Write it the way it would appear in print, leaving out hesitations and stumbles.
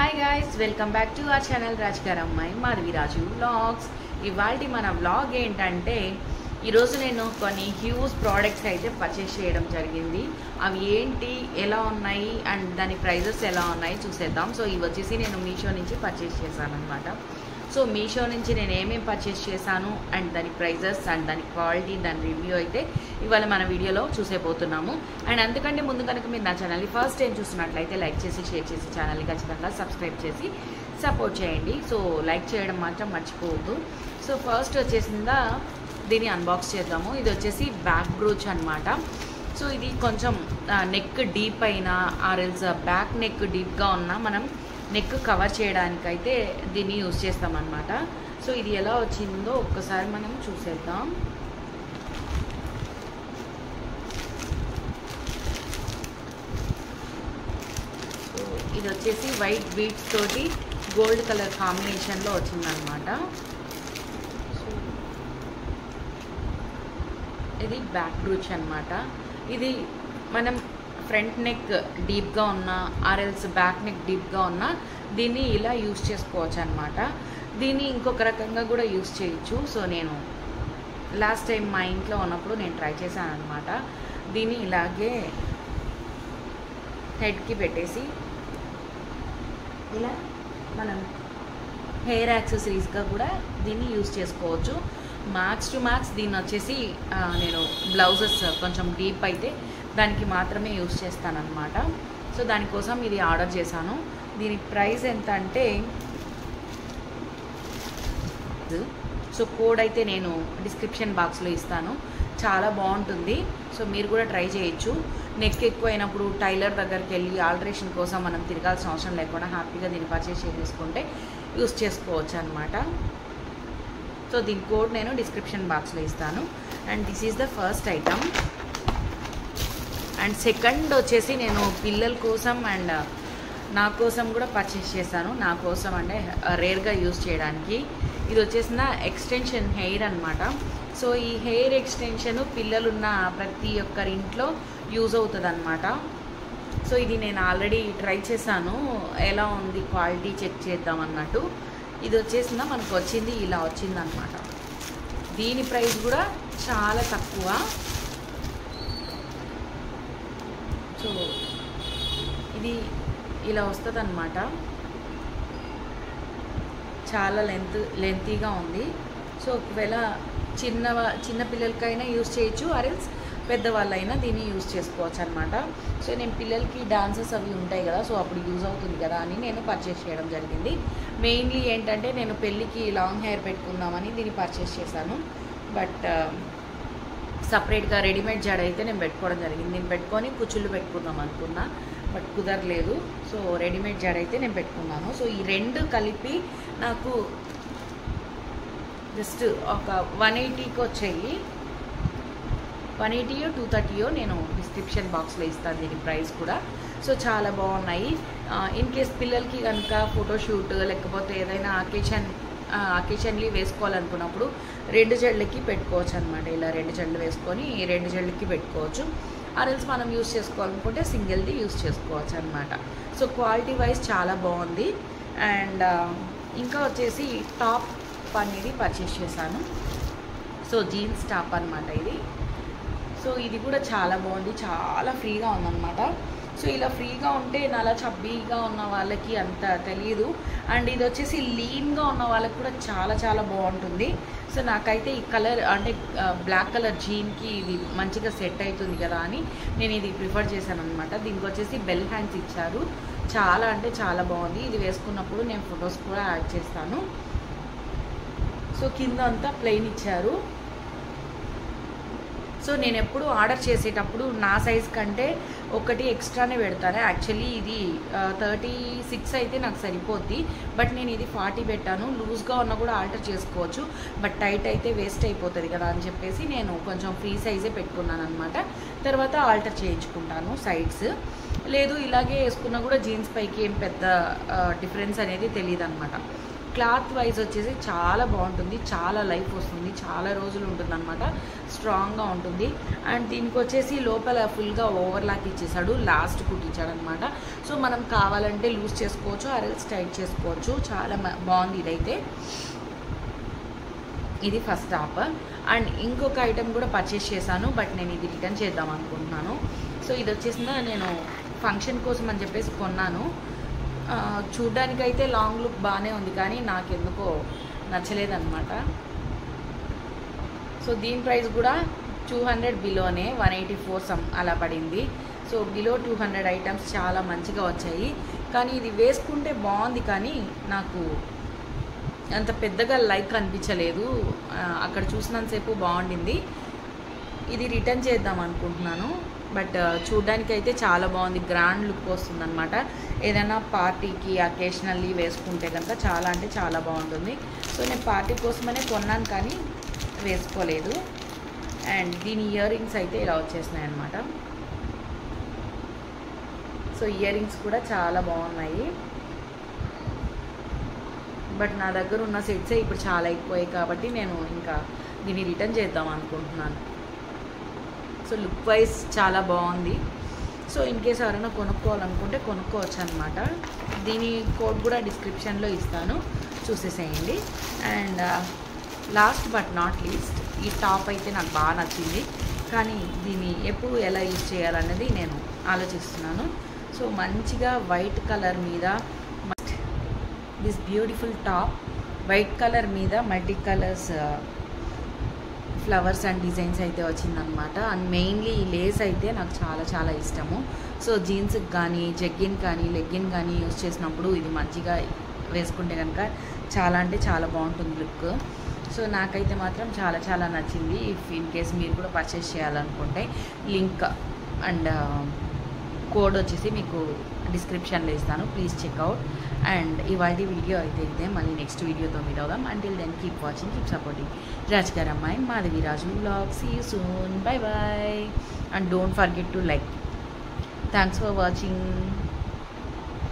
Hi guys, welcome back to our channel రాజ్గార్ అమ్మాయి మాధవి రాజు vlogs. ఇవాళ మన వ్లాగ్ ఏంటంటే ఈరోజు నేను కొన్ని హ్యూజ్ ప్రోడక్ట్స్ అయితే పర్చేస్ చేయడం జరిగింది. అవి ఏంటి, ఎలా ఉన్నాయి అండ్ దాని ప్రైజెస్ ఎలా ఉన్నాయి చూసేద్దాం. సో ఇవి వచ్చేసి నేను మీషో నుంచి పర్చేస్ చేశాను అనమాట. సో మీషో నుంచి నేను ఏమేమి పర్చేస్ చేశాను అండ్ దాని ప్రైజెస్ అండ్ దాని క్వాలిటీ, దాని రివ్యూ అయితే ఇవాళ మన వీడియోలో చూసేపోతున్నాము. అండ్ అందుకంటే ముందు కనుక మీరు నా ఛానల్ని ఫస్ట్ టైం చూస్తున్నట్లయితే లైక్ చేసి, షేర్ చేసి, ఛానల్ని ఖచ్చితంగా సబ్స్క్రైబ్ చేసి సపోర్ట్ చేయండి. సో లైక్ చేయడం మాత్రం మర్చిపోవద్దు. సో ఫస్ట్ వచ్చేసిందా దీన్ని అన్బాక్స్ చేద్దాము. ఇది వచ్చేసి బ్యాక్ బ్రూచ్ అనమాట. సో ఇది కొంచెం నెక్ డీప్ అయినా ఆర్ఎల్స్ బ్యాక్ నెక్ డీప్గా ఉన్నా మనం నెక్ కవర్ చేయడానికైతే దీన్ని యూజ్ చేస్తామన్నమాట. సో ఇది ఎలా వచ్చిందో ఒక్కసారి మనం చూసేద్దాం. సో ఇది వచ్చేసి వైట్ బీట్స్ తోటి గోల్డ్ కలర్ కాంబినేషన్లో వచ్చిందనమాట. సో ఇది బ్యాక్ బ్రూచ్ అనమాట. ఇది మనం ఫ్రంట్ నెక్ డీప్గా ఉన్న ఆర్ఎల్స్ బ్యాక్ నెక్ డీప్గా ఉన్న దీన్ని ఇలా యూజ్ చేసుకోవచ్చు అనమాట. దీన్ని ఇంకొక రకంగా కూడా యూజ్ చేయొచ్చు. సో నేను లాస్ట్ టైం మా ఇంట్లో ఉన్నప్పుడు నేను ట్రై చేశాను అనమాట. దీన్ని ఇలాగే హెడ్కి పెట్టేసి ఇలా మనం హెయిర్ యాక్సెసరీస్గా కూడా దీన్ని యూజ్ చేసుకోవచ్చు. మ్యాక్స్ టు మ్యాక్స్ దీన్ని వచ్చేసి నేను బ్లౌజెస్ కొంచెం డీప్ అయితే దానికి మాత్రమే యూజ్ చేస్తానన్నమాట. సో దానికోసం ఇది ఆర్డర్ చేశాను. దీని ప్రైస్ ఎంత అంటే, సో కోడ్ అయితే నేను డిస్క్రిప్షన్ బాక్స్లో ఇస్తాను. చాలా బాగుంటుంది. సో మీరు కూడా ట్రై చేయొచ్చు. నెక్ ఎక్కువ అయినప్పుడు టైలర్ దగ్గరికి వెళ్ళి ఆల్టరేషన్ కోసం మనం తిరగాల్సిన అవసరం లేకుండా హ్యాపీగా దీన్ని పర్చేస్ చేసుకుంటే యూజ్ చేసుకోవచ్చు అనమాట. సో దీని కోడ్ నేను డిస్క్రిప్షన్ బాక్స్లో ఇస్తాను. And this is the first item. And second వచ్చేసి నేను పిల్లల కోసం అండ్ నా కోసం కూడా పర్చేస్ చేశాను. నా కోసం అంటే రేర్గా యూజ్ చేయడానికి. ఇది వచ్చేసిన ఎక్స్టెన్షన్ హెయిర్ అనమాట. సో ఈ హెయిర్ ఎక్స్టెన్షన్ పిల్లలున్న ప్రతి ఒక్కరి ఇంట్లో యూజ్ అవుతుంది అనమాట. సో ఇది నేను ఆల్రెడీ ట్రై చేశాను. ఎలా ఉంది క్వాలిటీ చెక్ చేద్దాం అన్నట్టు. ఇది వచ్చేసిన మనకు వచ్చింది ఇలా వచ్చిందనమాట. దీని ప్రైస్ కూడా చాలా తక్కువ. సో ఇది ఇలా వస్తుంది అనమాట. చాలా లెంతీగా ఉంది. సో ఒకవేళ చిన్న పిల్లలకైనా యూజ్ చేయొచ్చు, ఆర్ఎల్స్ పెద్దవాళ్ళైనా దీన్ని యూజ్ చేసుకోవచ్చు అనమాట. సో నేను పిల్లలకి డాన్సెస్ అవి ఉంటాయి కదా, సో అప్పుడు యూజ్ అవుతుంది కదా అని నేను పర్చేస్ చేయడం జరిగింది. మెయిన్లీ ఏంటంటే నేను పెళ్ళికి లాంగ్ హెయిర్ పెట్టుకుందామని దీన్ని పర్చేస్ చేశాను. బట్ సపరేట్గా రెడీమేడ్ జడ అయితే నేను పెట్టుకోవడం జరిగింది. నేను పెట్టుకొని కుచ్చుళ్ళు పెట్టుకుందాం అనుకున్నా, బట్ కుదరలేదు. సో రెడీమేడ్ జడ అయితే నేను పెట్టుకున్నాను. సో ఈ రెండు కలిపి నాకు జస్ట్ ఒక 180కి వచ్చాయి. 180 230 నేను డిస్క్రిప్షన్ బాక్స్లో ఇస్తాను దీని ప్రైస్ కూడా. సో చాలా బాగున్నాయి. ఇన్ కేస్ పిల్లలకి కనుక ఫోటోషూట్ లేకపోతే ఏదైనా అకేషన్లీ వేసుకోవాలనుకున్నప్పుడు 2 జడలకి పెట్టుకోవచ్చు అనమాట. ఇలా 2 జడలు వేసుకొని 2 జడలకి పెట్టుకోవచ్చు. ఆర్ఎల్స్ మనం యూజ్ చేసుకోవాలనుకుంటే సింగిల్ది యూజ్ చేసుకోవచ్చు అనమాట. సో క్వాలిటీ వైజ్ చాలా బాగుంది. అండ్ ఇంకా వచ్చేసి టాప్ అనేది పర్చేస్ చేశాను. సో జీన్స్ టాప్ అనమాట ఇది. సో ఇది కూడా చాలా బాగుంది, చాలా ఫ్రీగా ఉందన్నమాట. సో ఇలా ఫ్రీగా ఉంటే నాలా చబ్బీగా ఉన్న వాళ్ళకి అంత తెలియదు. అండ్ ఇది వచ్చేసి లీన్గా ఉన్న వాళ్ళకి కూడా చాలా చాలా బాగుంటుంది. సో నాకైతే ఈ కలర్ అంటే బ్లాక్ కలర్ జీన్కి ఇది మంచిగా సెట్ అవుతుంది కదా అని నేను ఇది ప్రిఫర్ చేశాను అనమాట. దీనికి వచ్చేసి బెల్ హ్యాండ్స్ ఇచ్చారు. చాలా అంటే చాలా బాగుంది. ఇది వేసుకున్నప్పుడు నేను ఫొటోస్ కూడా యాడ్ చేస్తాను. సో కింద అంతా ప్లెయిన్ ఇచ్చారు. సో నేను ఎప్పుడు ఆర్డర్ చేసేటప్పుడు నా సైజ్ కంటే ఒకటి ఎక్స్ట్రానే పెడతాను. యాక్చువల్లీ ఇది 36 అయితే నాకు సరిపోద్ది, బట్ నేను ఇది 40 పెట్టాను. లూజ్గా ఉన్నా కూడా ఆల్టర్ చేసుకోవచ్చు, బట్ టైట్ అయితే వేస్ట్ అయిపోతుంది కదా అని చెప్పేసి నేను కొంచెం ఫ్రీ సైజే పెట్టుకున్నాను అనమాట. తర్వాత ఆల్టర్ చేయించుకుంటాను సైడ్స్. లేదు ఇలాగే వేసుకున్నా కూడా జీన్స్ పైకి ఏం పెద్ద డిఫరెన్స్ అనేది తెలియదు అనమాట. క్లాత్ వైజ్ వచ్చేసి చాలా బాగుంటుంది, చాలా లైఫ్ వస్తుంది, చాలా రోజులు ఉంటుంది అనమాట, స్ట్రాంగ్గా ఉంటుంది. అండ్ దీనికి వచ్చేసి లోపల ఫుల్గా ఓవర్లాక్ ఇచ్చేసాడు, లాస్ట్ కుట్టించాడు అనమాట. సో మనం కావాలంటే లూజ్ చేసుకోవచ్చు, అరెల్స్ టైట్ చేసుకోవచ్చు. చాలా బాగుంది ఇదైతే. ఇది ఫస్ట్ టాప్. అండ్ ఇంకొక ఐటెం కూడా పర్చేస్ చేశాను, బట్ నేను ఇది రిటర్న్ చేద్దాం అనుకుంటున్నాను. సో ఇది వచ్చేసిందా, నేను ఫంక్షన్ కోసం అని చెప్పేసి కొన్నాను. చూడ్డానికైతే లాంగ్ లుక్ బాగానే ఉంది, కానీ నాకు ఎందుకో నచ్చలేదన్నమాట. సో దీని ప్రైస్ కూడా 200 బిలోనే, 184 సమ్ అలా పడింది. సో బిలో 200 ఐటమ్స్ చాలా మంచిగా వచ్చాయి. కానీ ఇది వేసుకుంటే బాగుంది, కానీ నాకు అంత పెద్దగా లైక్ అనిపించలేదు. అక్కడ చూసినంతసేపు బాగుండింది. ఇది రిటర్న్ చేద్దాం అనుకుంటున్నాను, బట్ చూడ్డానికి అయితే చాలా బాగుంది, గ్రాండ్ లుక్ వస్తుంది అనమాట. ఏదైనా పార్టీకి అకేషనల్లీ వేసుకుంటే కనుక చాలా అంటే చాలా బాగుంటుంది. సో నేను పార్టీ కోసమనే కొన్నాను, కానీ వేసుకోలేదు. అండ్ దీని ఇయర్ రింగ్స్ అయితే ఇలా వచ్చేసినాయి అనమాట. సో ఇయర్ రింగ్స్ కూడా చాలా బాగున్నాయి, బట్ నా దగ్గర ఉన్న సెట్సే ఇప్పుడు చాలా ఎక్కువయ్యాయి, కాబట్టి నేను ఇంకా దీన్ని రిటర్న్ చేద్దాం అనుకుంటున్నాను. సో లుక్ వైజ్ చాలా బాగుంది. సో ఇన్ కేస్ ఎవరైనా కొనుక్కోవాలనుకుంటే కొనుక్కోవచ్చు అనమాట. దీని కోడ్ కూడా డిస్క్రిప్షన్లో ఇస్తాను, చూసేసేయండి. And last but not least, ఈ టాప్ అయితే నాకు బాగా నచ్చింది, కానీ దీన్ని ఎప్పుడు ఎలా యూజ్ చేయాలనేది నేను ఆలోచిస్తున్నాను. సో మంచిగా వైట్ కలర్ మీద this beautiful top, white colour మీద multi colours flowers and designs అయితే వచ్చిందనమాట. అండ్ మెయిన్లీ ఈ లేస్ అయితే నాకు చాలా చాలా ఇష్టము. సో జీన్స్కి కానీ జెగ్గిన్ కానీ లెగ్గిన్ కానీ యూజ్ చేసినప్పుడు ఇది మంచిగా వేసుకుంటే కనుక చాలా అంటే చాలా బాగుంటుంది లుక్. సో నాకైతే మాత్రం చాలా చాలా నచ్చింది. ఇఫ్ ఇన్ కేస్ మీరు కూడా పర్చేస్ చేయాలనుకుంటే లింక్ అండ్ కోడ్ వచ్చేసి మీకు డిస్క్రిప్షన్లో ఇస్తాను, ప్లీజ్ చెక్అవుట్. అండ్ ఇవాళ వీడియో అయితే ఇదే, మళ్ళీ నెక్స్ట్ వీడియోతో మీట్ అవుదాం. Until then keep watching, keep supporting రాజ్గారి అమ్మాయి Madhavi Raju vlog. See you soon, bye bye. And don't forget to like. Thanks for watching.